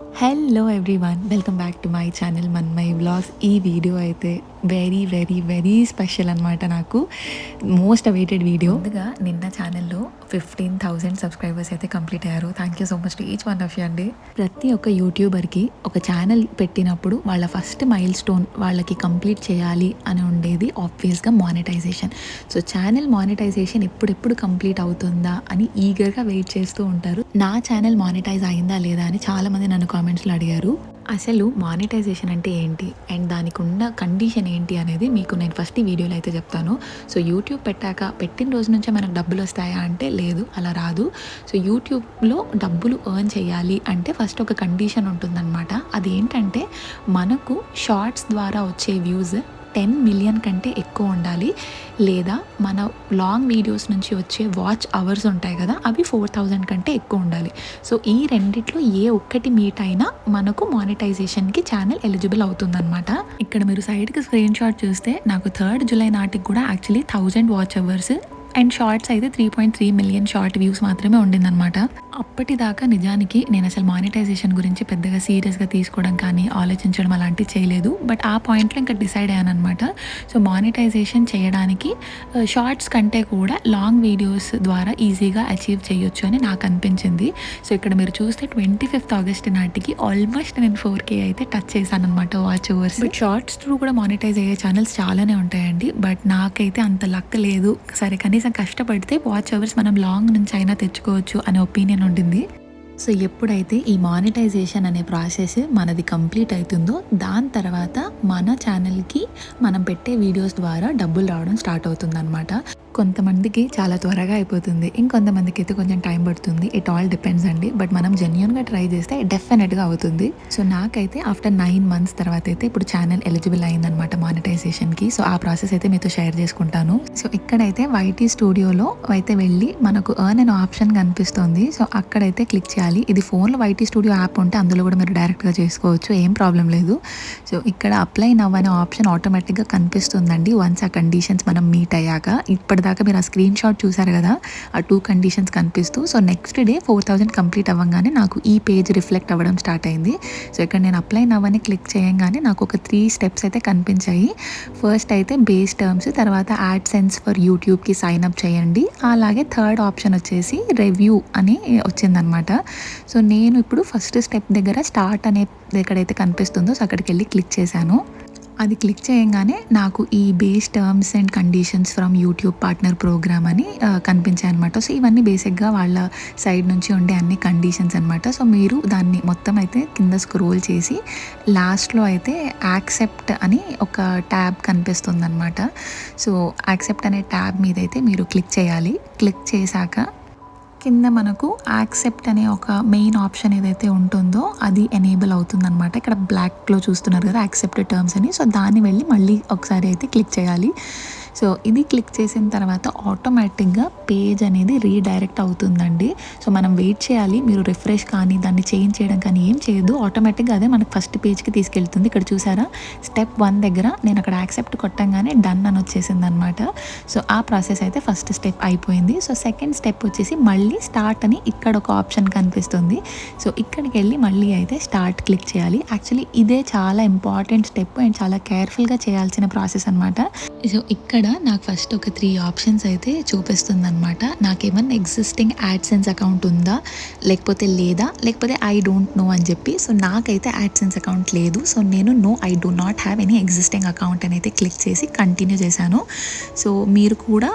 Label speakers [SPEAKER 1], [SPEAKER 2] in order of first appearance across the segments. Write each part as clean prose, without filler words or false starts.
[SPEAKER 1] Hello everyone, welcome back to my channel మన్మై vlogs. ఈ video అయితే వెరీ వెరీ వెరీ స్పెషల్ అనమాట. నాకు మోస్ట్ అవైటెడ్ వీడియో. ముందుగా నిన్న ఛానల్లో 15,000 సబ్స్క్రైబర్స్ అయితే కంప్లీట్ అయ్యారు. Thank you so much to each one of you అండి. ప్రతి ఒక్క యూట్యూబర్కి ఒక ఛానల్ పెట్టినప్పుడు వాళ్ళ ఫస్ట్ మైల్ స్టోన్ వాళ్ళకి కంప్లీట్ చేయాలి అని ఉండేది ఆబ్వియస్గా మానిటైజేషన్. సో ఛానల్ మానిటైజేషన్ ఎప్పుడెప్పుడు కంప్లీట్ అవుతుందా అని ఈగర్గా వెయిట్ చేస్తూ ఉంటారు. నా ఛానల్ మానిటైజ్ అయిందా లేదా అని చాలామంది నన్ను కామెంట్స్లో అడిగారు. అసలు మానిటైజేషన్ అంటే ఏంటి అండ్ దానికి ఉన్న కండిషన్ ఏంటి అనేది మీకు నేను ఫస్ట్ ఈ వీడియోలో అయితే చెప్తాను. సో యూట్యూబ్ పెట్టిన రోజు నుంచే మనకు డబ్బులు వస్తాయా అంటే లేదు, అలా రాదు. సో యూట్యూబ్లో డబ్బులు ఎర్న్ చేయాలి అంటే ఫస్ట్ ఒక కండిషన్ ఉంటుందన్నమాట. అదేంటంటే మనకు షార్ట్స్ ద్వారా వచ్చే వ్యూస్ 10 మిలియన్ కంటే ఎక్కువ ఉండాలి, లేదా మన లాంగ్ వీడియోస్ నుంచి వచ్చే వాచ్ అవర్స్ ఉంటాయి కదా, అవి 4,000 కంటే ఎక్కువ ఉండాలి. సో ఈ రెండిట్లో ఏ ఒక్కటి మీట్ అయినా మనకు మానిటైజేషన్కి ఛానల్ ఎలిజిబుల్ అవుతుందన్నమాట. ఇక్కడ మీరు సైడ్కి స్క్రీన్ షాట్ చూస్తే నాకు 3rd జూలై నాటికి కూడా actually 1000 watch hours and shorts అయితే 3.3 మిలియన్ షార్ట్ వ్యూస్ మాత్రమే ఉండిందనమాట. అప్పటిదాకా నిజానికి నేను అసలు మానిటైజేషన్ గురించి పెద్దగా సీరియస్గా తీసుకోవడం కానీ ఆలోచించడం అలాంటివి చేయలేదు. బట్ ఆ పాయింట్లో ఇంకా డిసైడ్ అయ్యాను అనమాట. సో మానిటైజేషన్ చేయడానికి షార్ట్స్ కంటే కూడా లాంగ్ వీడియోస్ ద్వారా ఈజీగా అచీవ్ చేయొచ్చు అని నాకు అనిపించింది. సో ఇక్కడ మీరు చూస్తే 25th ఆగస్ట్ నాటికి ఆల్మోస్ట్ నేను 4K అయితే టచ్ చేశాను అనమాట watch hours. But shorts through కూడా మానిటైజ్ అయ్యే ఛానల్స్ చాలానే ఉంటాయండి. బట్ నాకైతే అంత లక్ లేదు. సరే కనీసం కష్టపడితే వాచ్ అవర్స్ మనం లాంగ్ నుంచి అయినా తెచ్చుకోవచ్చు అనే ఒపీనియన్ ఉంటుంది. సో ఎప్పుడైతే ఈ మానిటైజేషన్ అనే ప్రాసెస్ మనది కంప్లీట్ అవుతుందో దాని తర్వాత మన ఛానల్కి మనం పెట్టే వీడియోస్ ద్వారా డబ్బులు రావడం స్టార్ట్ అవుతుందన్నమాట. కొంతమందికి చాలా త్వరగా అయిపోతుంది, ఇంకొంతమందికి అయితే కొంచెం టైం పడుతుంది. ఇట్ ఆల్ డిపెండ్స్ అండి. బట్ మనం జెన్యూన్గా ట్రై చేస్తే డెఫినెట్గా అవుతుంది. సో నాకైతే ఆఫ్టర్ 9 months తర్వాత అయితే ఇప్పుడు ఛానల్ ఎలిజిబుల్ అయిందనమాట మానిటైజేషన్కి. సో ఆ ప్రాసెస్ అయితే మీతో షేర్ చేసుకుంటాను. సో ఇక్కడైతే వైటీ స్టూడియోలో అయితే వెళ్ళి మనకు ఎర్న్ అనే ఆప్షన్ కనిపిస్తుంది. సో అక్కడైతే క్లిక్ చేయాలి. ఇది ఫోన్లో వైటీ స్టూడియో యాప్ ఉంటే అందులో కూడా మీరు డైరెక్ట్గా చేసుకోవచ్చు, ఏం ప్రాబ్లం లేదు. సో ఇక్కడ అప్లై నవ్ అనే ఆప్షన్ ఆటోమేటిక్గా కనిపిస్తుందండి వన్స్ ఆ కండిషన్స్ మనం మీట్ అయ్యాక. ఇప్పటిదాకా మీరు ఆ స్క్రీన్ షాట్ చూసారు కదా, ఆ 2 కండిషన్స్ కనిపిస్తూ. సో నెక్స్ట్ డే 4,000 కంప్లీట్ అవ్వగానే నాకు ఈ పేజ్ రిఫ్లెక్ట్ అవ్వడం స్టార్ట్ అయింది. సో ఇక్కడ నేను అప్లై నవ్ అని క్లిక్ చేయగానే నాకు ఒక 3 steps అయితే కనిపించాయి. ఫస్ట్ అయితే బేస్ టర్మ్స్, తర్వాత యాడ్సెన్స్ ఫర్ యూట్యూబ్కి సైన్ అప్ చేయండి, అలాగే థర్డ్ ఆప్షన్ వచ్చేసి రివ్యూ అని వచ్చిందనమాట. సో నేను ఇప్పుడు ఫస్ట్ స్టెప్ దగ్గర స్టార్ట్ అనే ఎక్కడైతే కనిపిస్తుందో సో అక్కడికి వెళ్ళి క్లిక్ చేశాను. అది క్లిక్ చేయగానే నాకు ఈ base terms and conditions from YouTube partner program అని కనిపించాయి అనమాట. సో ఇవన్నీ బేసిక్గా వాళ్ళ సైడ్ నుంచి ఉండే అన్ని కండిషన్స్ అనమాట. సో మీరు దాన్ని మొత్తం అయితే కింద స్క్రోల్ చేసి లాస్ట్లో అయితే యాక్సెప్ట్ అని ఒక ట్యాబ్ కనిపిస్తుంది అనమాట. సో యాక్సెప్ట్ అనే ట్యాబ్ మీద అయితే మీరు క్లిక్ చేయాలి. క్లిక్ చేశాక కింద మనకు యాక్సెప్ట్ అనే ఒక మెయిన్ ఆప్షన్ ఏదైతే ఉంటుందో అది ఎనేబుల్ అవుతుందన్నమాట. ఇక్కడ బ్లాక్లో చూస్తున్నారు కదా యాక్సెప్ట్ టర్మ్స్ అని. సో దాన్ని వెళ్ళి మళ్ళీ ఒకసారి అయితే క్లిక్ చేయాలి. సో ఇది క్లిక్ చేసిన తర్వాత ఆటోమేటిక్గా పేజ్ అనేది రీడైరెక్ట్ అవుతుందండి. సో మనం వెయిట్ చేయాలి. మీరు రిఫ్రెష్ కానీ దాన్ని చేంజ్ చేయడం కానీ ఏం చేయదు, ఆటోమేటిక్గా అదే మనకు ఫస్ట్ పేజ్కి తీసుకెళ్తుంది. ఇక్కడ చూసారా స్టెప్ 1 దగ్గర నేను అక్కడ యాక్సెప్ట్ కొట్టంగానే డన్ అని వచ్చేసింది అనమాట. సో ఆ ప్రాసెస్ అయితే ఫస్ట్ స్టెప్ అయిపోయింది. సో సెకండ్ స్టెప్ వచ్చేసి మళ్ళీ స్టార్ట్ అని ఇక్కడ ఒక ఆప్షన్ కనిపిస్తుంది. సో ఇక్కడికి వెళ్ళి మళ్ళీ అయితే స్టార్ట్ క్లిక్ చేయాలి. యాక్చువల్లీ ఇదే చాలా ఇంపార్టెంట్ స్టెప్ అండ్ చాలా కేర్ఫుల్గా చేయాల్సిన ప్రాసెస్ అనమాట. సో ఇక్కడ నాకు ఫస్ట్ ఒక 3 ఆప్షన్స్ అయితే చూపిస్తుంది అనమాట. నాకేమన్నా ఎగ్జిస్టింగ్ యాడ్సెన్స్ అకౌంట్ ఉందా లేకపోతే లేదా, లేకపోతే ఐ డోంట్ నో అని చెప్పి. సో నాకైతే యాడ్సెన్స్ అకౌంట్ లేదు. సో నేను no I do not have any existing account అని అయితే క్లిక్ చేసి కంటిన్యూ చేశాను. సో మీరు కూడా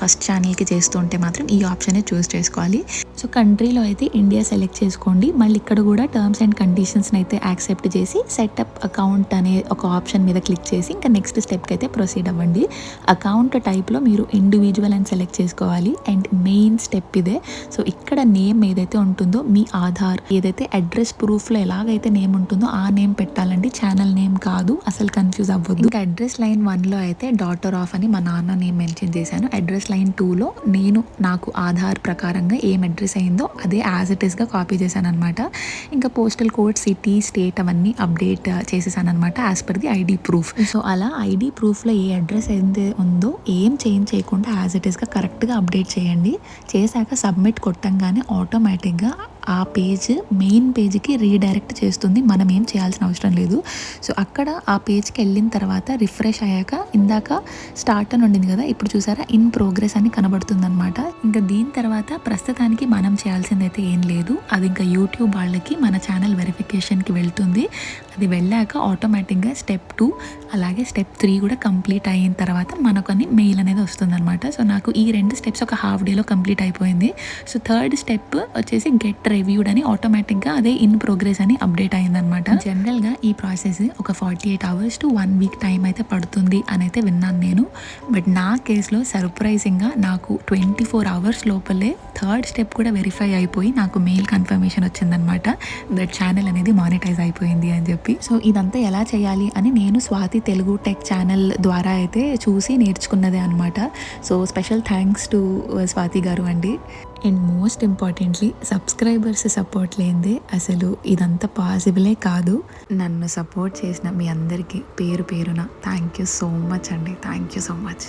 [SPEAKER 1] ఫస్ట్ ఛానల్కి చేస్తుంటే మాత్రం ఈ ఆప్షనే చూస్ చేసుకోవాలి. సో కంట్రీలో అయితే ఇండియా సెలెక్ట్ చేసుకోండి. మళ్ళీ ఇక్కడ కూడా టర్మ్స్ అండ్ కండిషన్స్ని అయితే యాక్సెప్ట్ చేసి సెటప్ అకౌంట్ అనే ఒక ఆప్షన్ మీద క్లిక్ చేసి ఇంకా నెక్స్ట్ స్టెప్కి అయితే ప్రొసీడ్ అవ్వండి. అకౌంట్ టైప్లో మీరు ఇండివిజువల్ అని సెలెక్ట్ చేసుకోవాలి. అండ్ మెయిన్ స్టెప్ ఇదే. సో ఇక్కడ నేమ్ ఏదైతే ఉంటుందో మీ ఆధార్ ఏదైతే అడ్రస్ ప్రూఫ్లో ఎలాగైతే నేమ్ ఉంటుందో ఆ నేమ్ పెట్టాలండి, ఛానల్ నేమ్ కాదు. అసలు కన్ఫ్యూజ్ అవ్వద్దు. ఇంకా అడ్రస్ లైన్ 1లో అయితే డాటర్ ఆఫ్ అని మా నాన్న నేమ్ మెన్షన్ చేశాను. అడ్రస్ లైన్ 2లో నాకు ఆధార్ ప్రకారంగా ఏం అడ్రస్ అయిందో అదే యాజ్ ఇట్ ఈస్గా కాపీ చేశాను అనమాట. ఇంకా పోస్టల్ కోడ్, సిటీ, స్టేట్ అవన్నీ అప్డేట్ చేసేసాను అనమాట as per the ID proof. So అలా ఐడి ప్రూఫ్లో ఏ అడ్రస్ అయితే ఉందో ఏం చేంజ్ చేయకుండా యాజ్ ఇట్ ఈస్గా కరెక్ట్గా అప్డేట్ చేయండి. చేశాక సబ్మిట్ కొట్టంగానే ఆటోమేటిక్గా ఆ పేజ్ మెయిన్ పేజ్కి రీడైరెక్ట్ చేస్తుంది, మనం ఏం చేయాల్సిన అవసరం లేదు. సో అక్కడ ఆ పేజ్కి వెళ్ళిన తర్వాత రిఫ్రెష్ అయ్యాక ఇందాక స్టార్ట్ అని ఉండింది కదా, ఇప్పుడు చూసారా ఇన్ ప్రోగ్రెస్ అని కనబడుతుంది అనమాట. ఇంకా దీని తర్వాత ప్రస్తుతానికి మనం చేయాల్సిందైతే ఏం లేదు, అది ఇంకా యూట్యూబ్ వాళ్ళకి మన ఛానల్ వెరిఫికేషన్కి వెళ్తుంది. అది వెళ్ళాక ఆటోమేటిక్గా స్టెప్ 2 అలాగే స్టెప్ 3 కూడా కంప్లీట్ అయిన తర్వాత మనకు అని మెయిల్ అనేది వస్తుందన్నమాట. సో నాకు ఈ 2 స్టెప్స్ ఒక హాఫ్ డేలో కంప్లీట్ అయిపోయింది. సో థర్డ్ స్టెప్ వచ్చేసి గెట్ రివ్యూడ్ అని ఆటోమేటిక్గా అదే ఇన్ ప్రోగ్రెస్ అని అప్డేట్ అయిందనమాట. జనరల్గా ఈ ప్రాసెస్ ఒక 48 hours to 1 week టైం అయితే పడుతుంది అని అయితే విన్నాను నేను. బట్ నా కేసులో సర్ప్రైజింగ్గా నాకు 24 hours లోపలే థర్డ్ స్టెప్ కూడా వెరిఫై అయిపోయి నాకు మెయిల్ కన్ఫర్మేషన్ వచ్చిందనమాట, దట్ ఛానల్ అనేది మానిటైజ్ అయిపోయింది అని చెప్పి. సో ఇదంతా ఎలా చేయాలి అని నేను స్వాతి తెలుగు టెక్ ఛానల్ ద్వారా అయితే చూసి నేర్చుకున్నదే అనమాట. So special thanks to Swathi గారు అండి. And most importantly subscribers support లేనిదే అసలు ఇదంతా పాసిబులే కాదు. నన్ను సపోర్ట్ చేసిన మీ అందరికీ పేరు పేరున థ్యాంక్ యూ సో మచ్ అండి, థ్యాంక్ యూ సో మచ్.